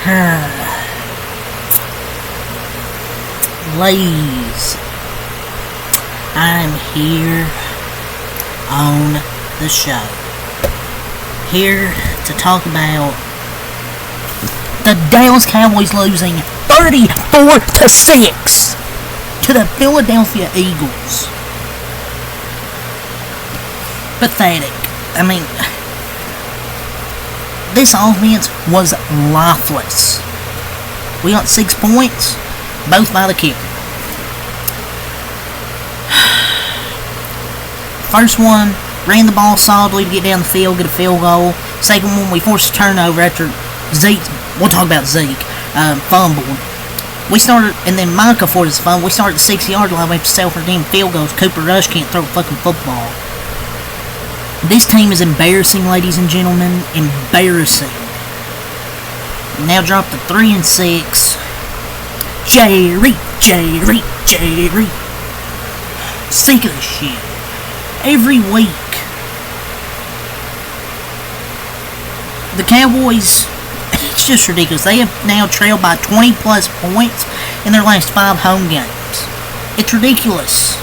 Ladies, I'm here on the show. Here to talk about the Dallas Cowboys losing 34-6 to the Philadelphia Eagles. Pathetic. I mean, this offense was lifeless. We got 6 points, both by the kicker. First one, ran the ball solidly to get down the field, get a field goal. Second one, we forced a turnover after Zeke, we'll talk about Zeke, fumbled. We started, and then Micah forced his fumble. We started at the 6-yard line, we have to self-redeem field goals. Cooper Rush can't throw a fucking football. This team is embarrassing, ladies and gentlemen. Embarrassing. Now dropped to 3-6. Jerry. Sick of this shit. Every week. The Cowboys, it's just ridiculous. They have now trailed by 20 plus points in their last 5 home games. It's ridiculous.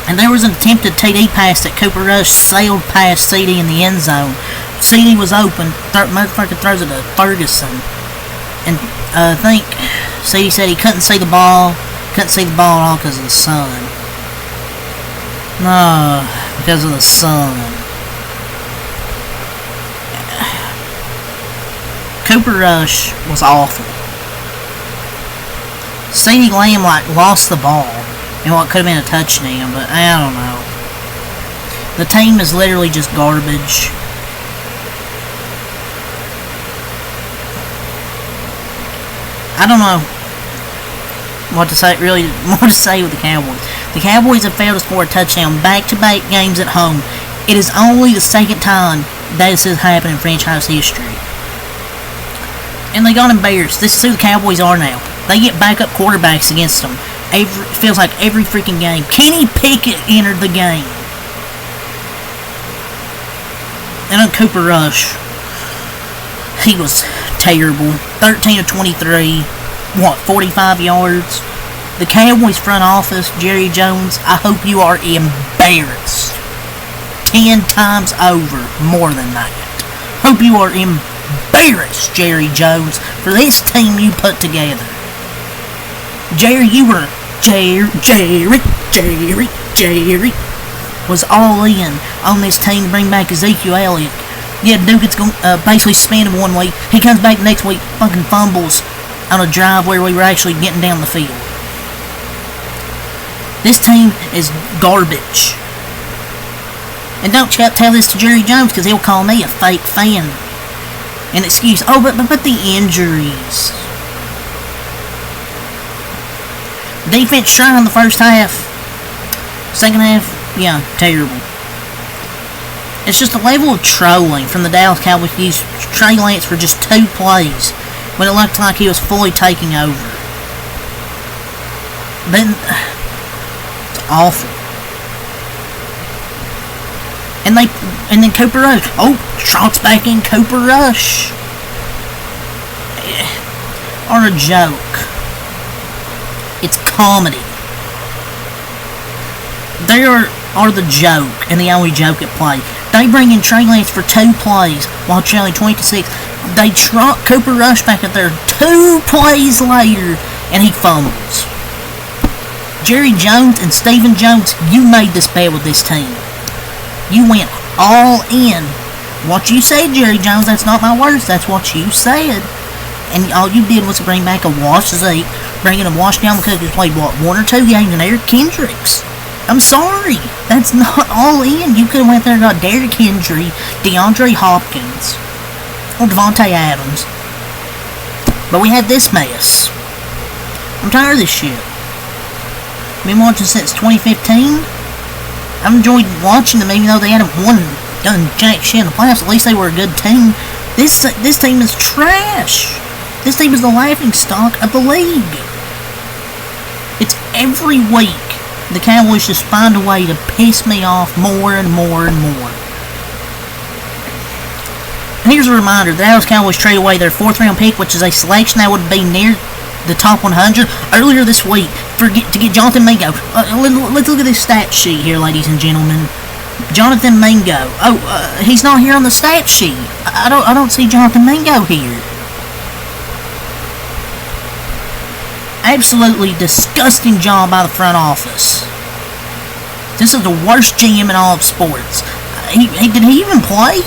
And there was an attempted TD pass that Cooper Rush sailed past CD in the end zone. CD was open. Motherfucker throws it to Ferguson. And I think CD said he couldn't see the ball. Couldn't see the ball at all because of the sun. No, because of the sun. Cooper Rush was awful. CD Lamb lost the ball in what could have been a touchdown, but I don't know. The team is literally just garbage. I don't know what to say with the Cowboys. The Cowboys have failed to score a touchdown back-to-back games at home. It is only the second time that this has happened in franchise history. And they got embarrassed. This is who the Cowboys are now. They get backup quarterbacks against them. It feels like every freaking game. Kenny Pickett entered the game. And on Cooper Rush, he was terrible. 13 of 23. 45 yards? The Cowboys front office, Jerry Jones, I hope you are embarrassed. 10 times over, more than that. Hope you are embarrassed, Jerry Jones, for this team you put together. Jerry was all in on this team to bring back Ezekiel Elliott. Yeah, Duke gets basically suspended 1 week. He comes back next week, fucking fumbles on a drive where we were actually getting down the field. This team is garbage. And don't tell this to Jerry Jones because he'll call me a fake fan. An excuse. Oh, but the injuries. Defense shined in the first half. Second half, yeah, terrible. It's just a level of trolling from the Dallas Cowboys to use Trey Lance for just 2 plays when it looked like he was fully taking over. Then, it's awful. And then Cooper Rush. Oh, shots back in Cooper Rush. Are a joke. It's comedy. They are the joke, and the only joke at play. They bring in Trey Lance for 2 plays while trailing 20-6. They trot Cooper Rush back up there 2 plays later, and he fumbles. Jerry Jones and Stephen Jones, you made this bad with this team. You went all in. What you said, Jerry Jones, that's not my words, that's what you said. And all you did was bring back a washed Zeke, bringing a washed down because he played, 1 or 2 games in Eric Kendricks. I'm sorry, that's not all in. You could have went there and got Derrick Henry, DeAndre Hopkins, or Devontae Adams. But we had this mess. I'm tired of this shit. Been watching since 2015. I've enjoyed watching them even though they hadn't done jack shit in the playoffs. At least they were a good team. This team is trash. This team is the laughing stock of the league. It's every week. The Cowboys just find a way to piss me off more and more and more. here's a reminder: the Dallas Cowboys traded away their 4th-round pick, which is a selection that would be near the top 100 earlier this week to get Jonathan Mingo. Let's look at this stat sheet here, ladies and gentlemen. Jonathan Mingo. He's not here on the stat sheet. I don't see Jonathan Mingo here. Absolutely disgusting job by the front office. This is the worst GM in all of sports. Did he even play?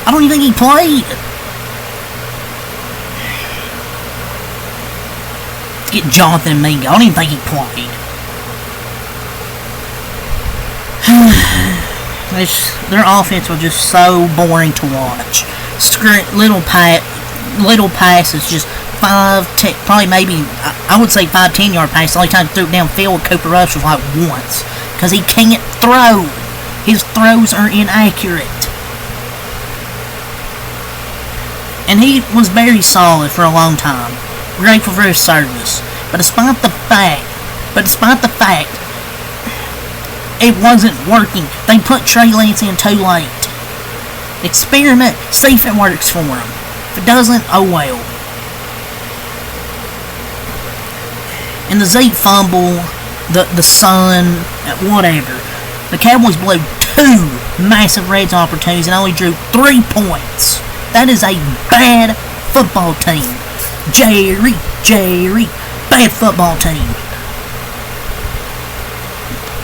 I don't even think he played. Let's get Jonathan Mingo. I don't even think he played. Their offense was just so boring to watch. Little passes, just 5, 10, probably maybe, I would say 5, 10-yard passes. The only time he threw it downfield with Cooper Rush was like once. Because he can't throw. His throws are inaccurate. And he was very solid for a long time. Grateful for his service. But despite the fact, it wasn't working. They put Trey Lance in too late. Experiment, see if it works for him. If it doesn't, oh well. And the Zeke fumble, the Sun, whatever. The Cowboys blew 2 massive red zone opportunities and only drew 3 points. That is a bad football team. Jerry, bad football team.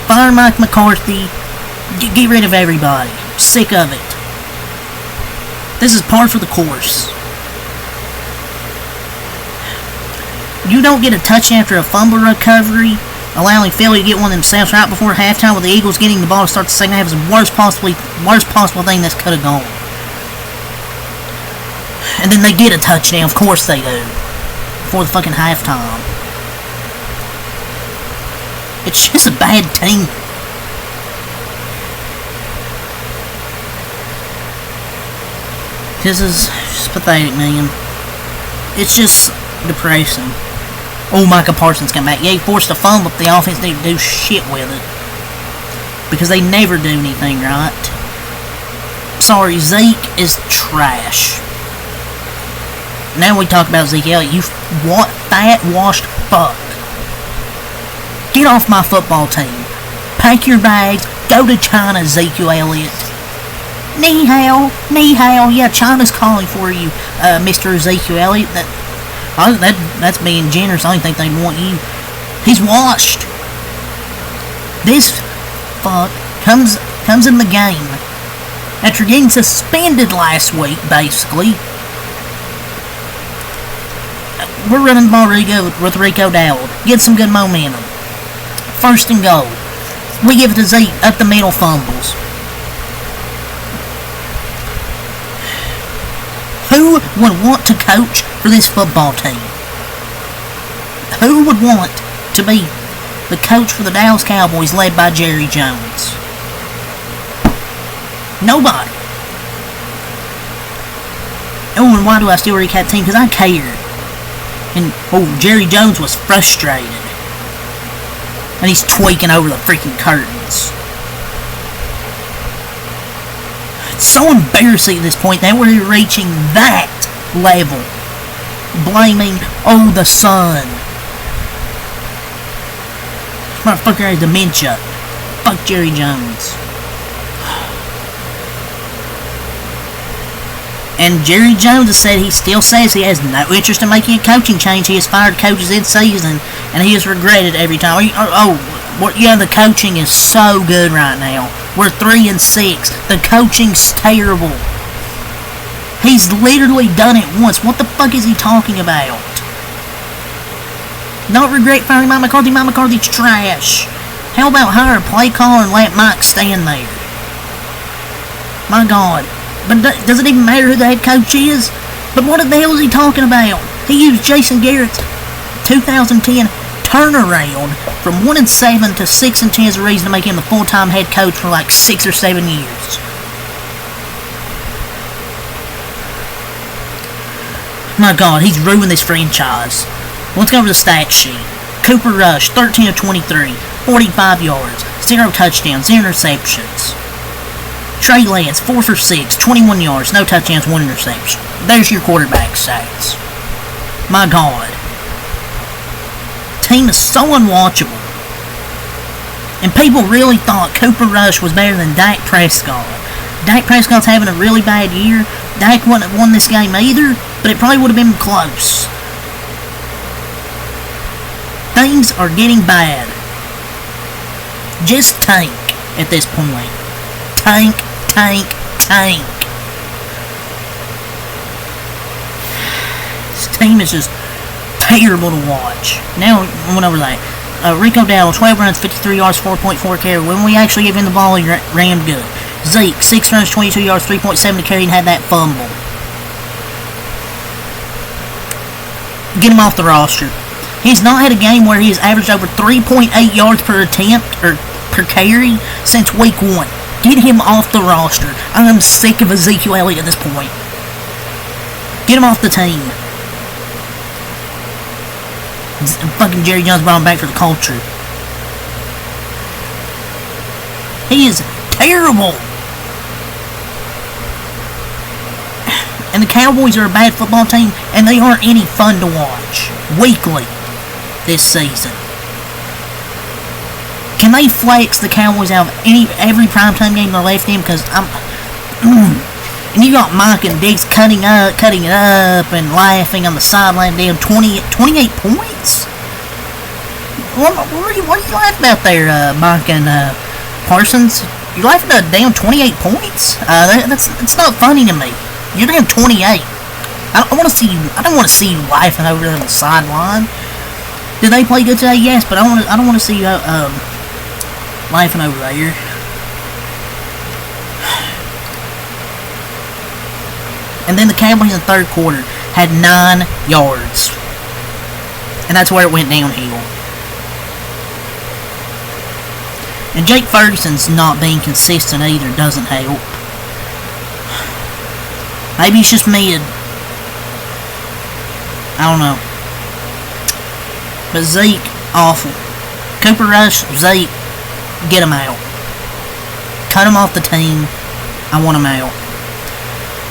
Fire Mike McCarthy. Get rid of everybody. Sick of it. This is par for the course. You don't get a touchdown after a fumble recovery, allowing Philly to get one themselves right before halftime with the Eagles getting the ball to start the second half is the worst possible thing that could have gone. And then they get a touchdown, of course they do, before the fucking halftime. It's just a bad team. This is just pathetic, man. It's just depressing. Oh, Micah Parsons come back. Yeah, he forced a fumble, but the offense didn't do shit with it. Because they never do anything right. Sorry, Zeke is trash. Now we talk about Zeke Elliott. You fat, washed fuck. Get off my football team. Pack your bags. Go to China, Ezekiel Elliott. Ni hao. Yeah, China's calling for you, Mr. Ezekiel Elliott. That's being generous. I don't think they want you. He's washed. This fuck comes in the game after getting suspended last week, basically. We're running the ball with Rico Dowd. Get some good momentum. 1st and goal. We give it to Zeke up the middle fumbles. Who would want to coach for this football team? Who would want to be the coach for the Dallas Cowboys led by Jerry Jones? Nobody. Oh, and why do I still recap the team? Because I cared. And, Jerry Jones was frustrated. And he's tweaking over the freaking curtains. It's so embarrassing at this point that we're reaching that level. Blaming, the Sun. This motherfucker has dementia. Fuck Jerry Jones. And Jerry Jones has said he still says he has no interest in making a coaching change. He has fired coaches in season, and he has regretted every time. The coaching is so good right now. We're 3-6. The coaching's terrible. He's literally done it once. What the fuck is he talking about? Don't regret firing Mike McCarthy. Mike McCarthy's trash. How about hire a play caller and let Mike stand there? My God. But does it even matter who the head coach is? But what the hell is he talking about? He used Jason Garrett's 2010 turnaround from 1-7 to 6-10 as a reason to make him the full-time head coach for like 6 or 7 years. My God, he's ruined this franchise. Let's go over the stat sheet. Cooper Rush, 13 of 23, 45 yards, 0 touchdowns, 0 interceptions. Trey Lance, 4 for 6, 21 yards, no touchdowns, 1 interception. There's your quarterback stats. My God. Team is so unwatchable. And people really thought Cooper Rush was better than Dak Prescott. Dak Prescott's having a really bad year. Dak wouldn't have won this game either, but it probably would have been close. Things are getting bad. Just tank at this point. Tank, tank, tank. This team is just terrible to watch. Now, I went over that. Rico Dowdle, 12 runs, 53 yards, 4.4 carry. When we actually gave him the ball, he ran good. Zeke, 6 runs, 22 yards, 3.7 to carry, and had that fumble. Get him off the roster. He's not had a game where he has averaged over 3.8 yards per attempt, or per carry, since week 1. Get him off the roster. I'm sick of Ezekiel Elliott at this point. Get him off the team. Fucking Jerry Jones brought him back for the culture. He is terrible. And the Cowboys are a bad football team, and they aren't any fun to watch weekly this season. Can they flex the Cowboys out of every primetime game they're left in? Because and you got Mike and Diggs cutting it up, and laughing on the sideline down 28 points. What are you laughing about there, Mike and Parsons? You're laughing about down 28 points? That's not funny to me. You're down 28. I don't want to see you laughing over there on the sideline. Did they play good today? Yes, but I don't want to see you laughing over there. And then the Cowboys in the third quarter had 9 yards. And that's where it went downhill. And Jake Ferguson's not being consistent either doesn't help. Maybe it's just mid. I don't know. But Zeke, awful. Cooper Rush, Zeke, get him out. Cut him off the team. I want him out.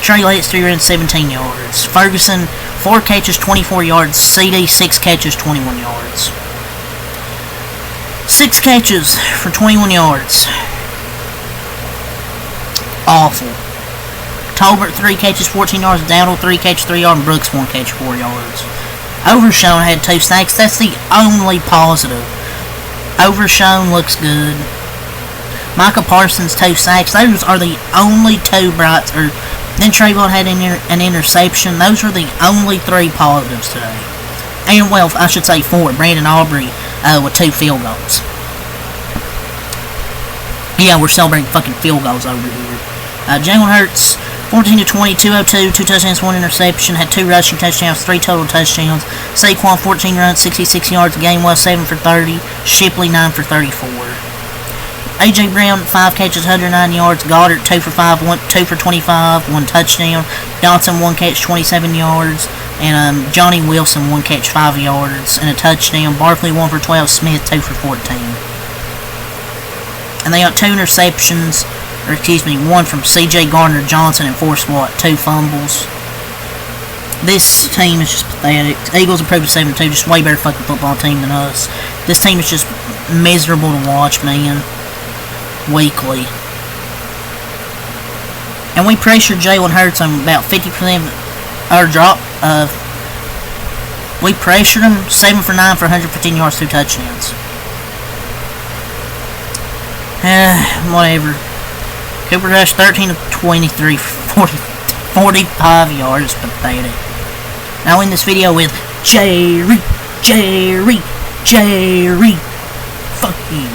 Trey Lance, 3 runs, 17 yards. Ferguson, 4 catches, 24 yards. CD, 6 catches, 21 yards. 6 catches for 21 yards. Awful. Tolbert, 3 catches, 14 yards. Dowdle, 3 catches, 3 yards. And Brooks, 1 catch, 4 yards. Overshown had 2 sacks. That's the only positive. Overshown looks good. Micah Parsons, 2 sacks. Those are the only 2 brights. Then Trayvon had an interception. Those are the only 3 positives today. And, well, I should say 4. Brandon Aubrey with 2 field goals. Yeah, we're celebrating fucking field goals over here. Jalen Hurts, 14 to 20, 202, 2 touchdowns, 1 interception. Had 2 rushing touchdowns, 3 total touchdowns. Saquon, 14 runs, 66 yards. Gainwell, 7 for 30. Shipley, 9 for 34. A.J. Brown, 5 catches, 109 yards. Goddard, 2 for 5, 2 for 25, 1 touchdown. Dotson, 1 catch, 27 yards. And Johnny Wilson, 1 catch, 5 yards, and a touchdown. Barkley, 1 for 12. Smith, 2 for 14. And they got 2 interceptions, 1 from C.J. Gardner-Johnson and forced 2 fumbles. This team is just pathetic. Eagles improved to 7-2, just way better fucking football team than us. This team is just miserable to watch, man. Weekly. And we pressured Jalen Hurts on about 50% our drop of. We pressured him 7 for 9 for 115 yards, 2 touchdowns. Whatever. Cooper Rush, 13 of 23 for 45 yards. Pathetic. I'll end this video with Jerry. Fuck you.